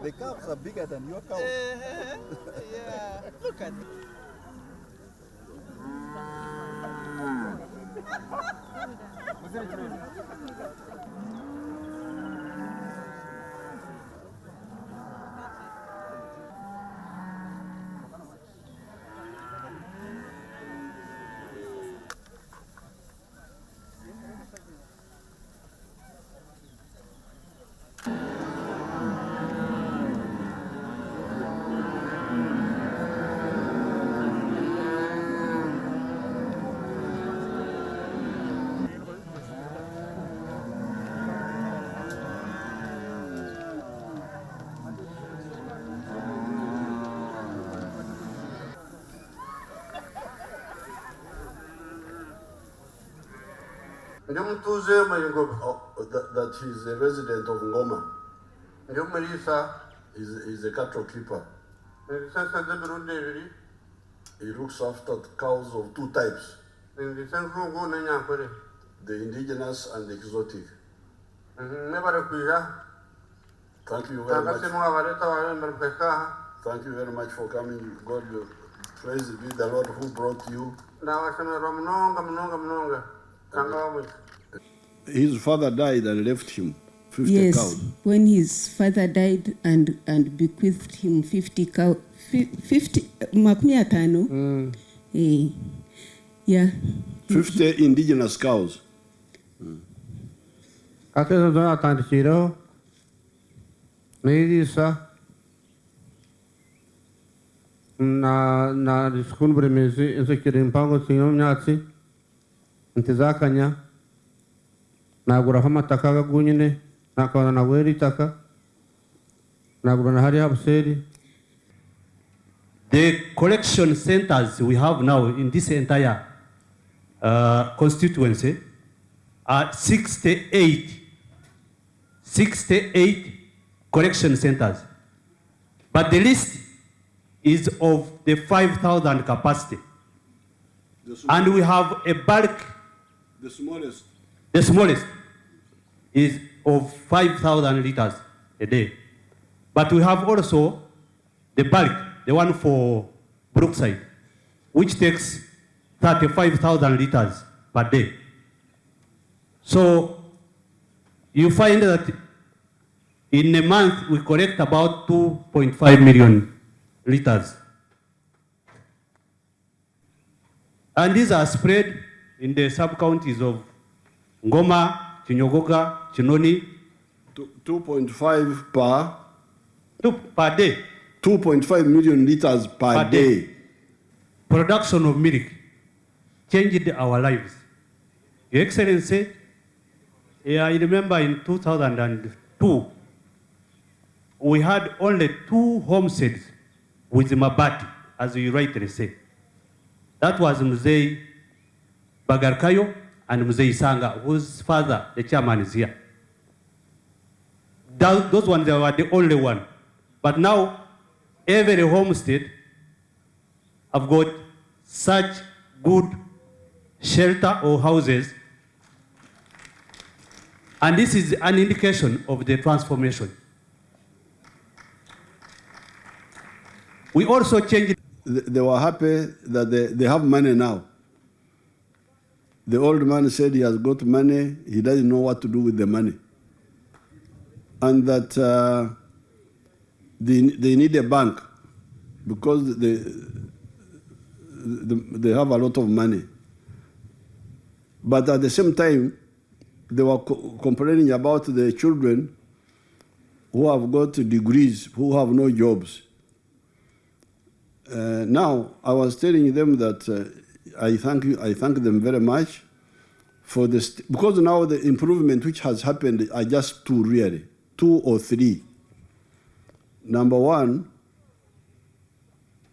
The calves are bigger than your cows. Yeah, look at it. That he's a resident of Ngoma. He's a cattle keeper. He looks after cows of two types, the indigenous and the exotic. Thank you very much. Thank you very much for coming. God praise be the Lord who brought you. His father died and left him 50 cows. Yes, when his father died and bequeathed him 50 cows, 50 makumi yeah. 50 indigenous cows. na diskunbre mezi insekiri mpango sinyo nyatsi ntizakanya nagura hamataka gagunyine nakabana na weri taka nagura na hari habuseri. The collection centers we have now in this entire constituency are 68 collection centers, but the list is of the 5,000 capacity, and we have a bulk. The smallest. The smallest is of 5,000 liters a day, but we have also the bulk, the one for Brookside, which takes 35,000 liters per day. So you find that in a month we collect about 2.5 million liters. And these are spread in the sub-counties of Ngoma, Chinyogoga, Chinoni. 2.5 per day. 2.5 million liters per day. Production of milk changed our lives. Your Excellency, I remember in 2002, we had only 2 homesteads with Mabati, as you rightly say. That was Mzee Bagarkayo and Mzee Sanga, whose father, the chairman, is here. Those ones were the only one. But now, every homestead have got such good shelter or houses, and this is an indication of the transformation. We also changed. They were happy that they have money now. The old man said he has got money, he doesn't know what to do with the money. And that they need a bank because they have a lot of money. But at the same time, they were complaining about the children who have got degrees, who have no jobs. Now, I was telling them that I thank them very much for this, because now the improvement which has happened are just 2 really, 2 or 3. Number one,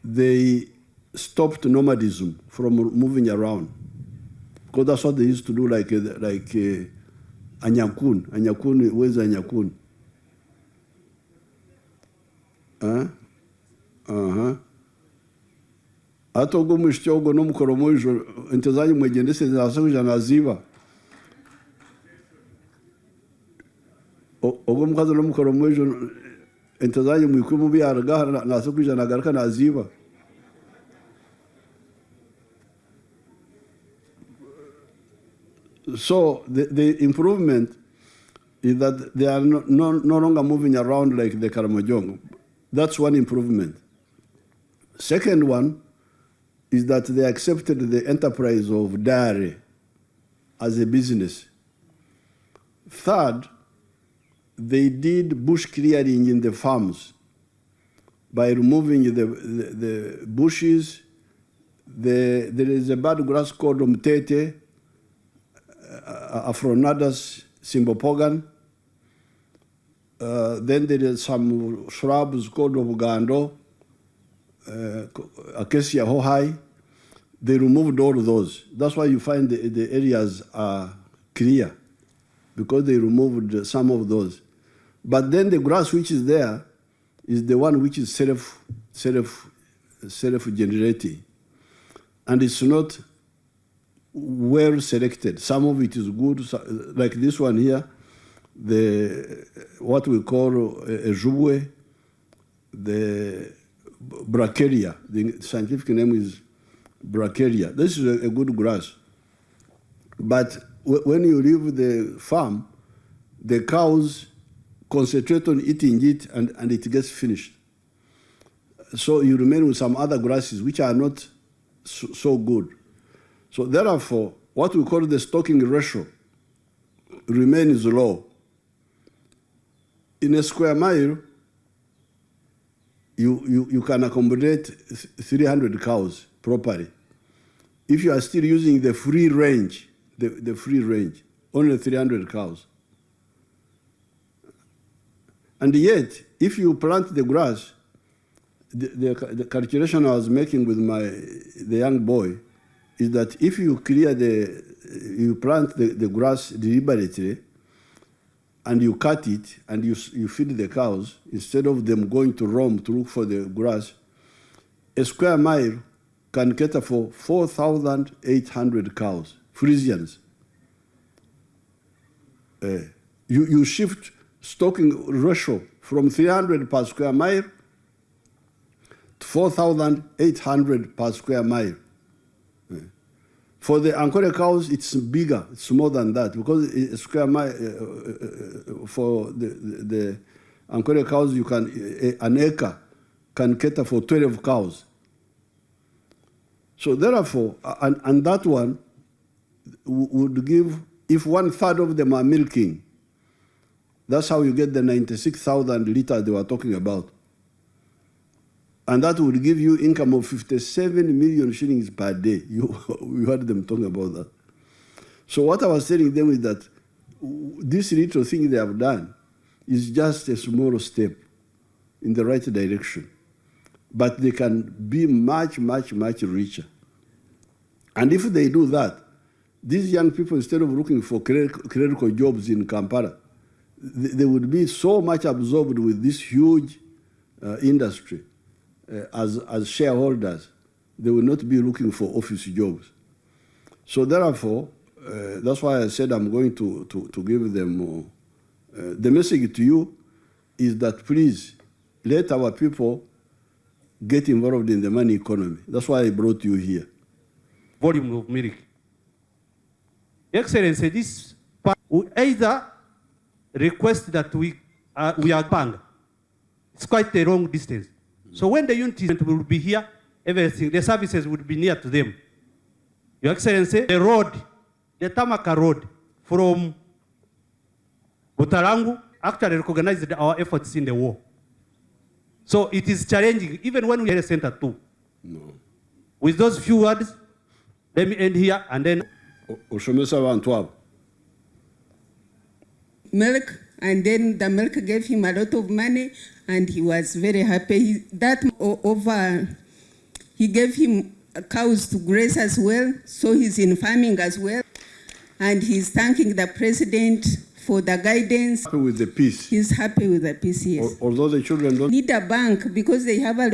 they stopped nomadism from moving around, because that's what they used to do, like Anyakun. Anyakun, where's Anyakun? Ato go mshchogo no mkoromojo ntezanyi mwegendese zasoja na ziba ogo mkazo no mkoromojo entazanyu mwikumu byarga na sokuja nagarka na ziba. So the improvement is that they are no longer moving around like the Karamojong. That's one improvement. Second one is that they accepted the enterprise of dairy as a business. Third, they did bush clearing in the farms by removing the bushes. There is a bad grass called Mtete, Afronadas Simbopogan. Then there is some shrubs called Obugando, Acacia Hohai. They removed all of those. That's why you find the areas are clear, because they removed some of those. But then the grass which is there is the one which is self-generating. And it's not well selected. Some of it is good, like this one here, what we call a jubwe, the bracharia. The scientific name is bracharia. This is a good grass. But when you leave the farm, the cows concentrate on eating it and it gets finished. So you remain with some other grasses which are not so good. So therefore, what we call the stocking ratio remains low. In a square mile, you can accommodate 300 cows properly. If you are still using the free range, the free range, only 300 cows. And yet, if you plant the grass, the calculation I was making with the young boy is that if you you plant the grass deliberately, and you cut it, and you feed the cows, instead of them going to roam to look for the grass, a square mile can cater for 4,800 cows, Frisians. You shift stocking ratio from 300 per square mile to 4,800 per square mile. For the Ankole cows, it's bigger. It's more than that, because a square mile for the Ankole cows, you can an acre can cater for 12 cows. So therefore, and that one would give, if 1/3 of them are milking, that's how you get the 96,000 liters they were talking about. And that would give you income of 57 million shillings per day. You heard them talking about that. So what I was telling them is that this little thing they have done is just a small step in the right direction. But they can be much, much, much richer. And if they do that, these young people, instead of looking for clerical jobs in Kampala, they would be so much absorbed with this huge industry as shareholders. They will not be looking for office jobs. So therefore, that's why I said I'm going to give them more. The message to you is that please let our people get involved in the money economy. That's why I brought you here. Volume of milk. Excellency, this part, we either request that we are banned. It's quite a long distance. So when the unit will be here, everything, the services would be near to them. Your Excellency, the road, the Tamaka road from Butarangu actually recognized our efforts in the war. So it is challenging, even when we had a center too. No. With those few words, let me end here and then. Milk, and then the milk gave him a lot of money, and he was very happy. He gave him cows to graze as well, so he's in farming as well. And he's thanking the president for the guidance. Happy with the peace. He's happy with the peace, yes. Although the children don't need a bank because they have a lot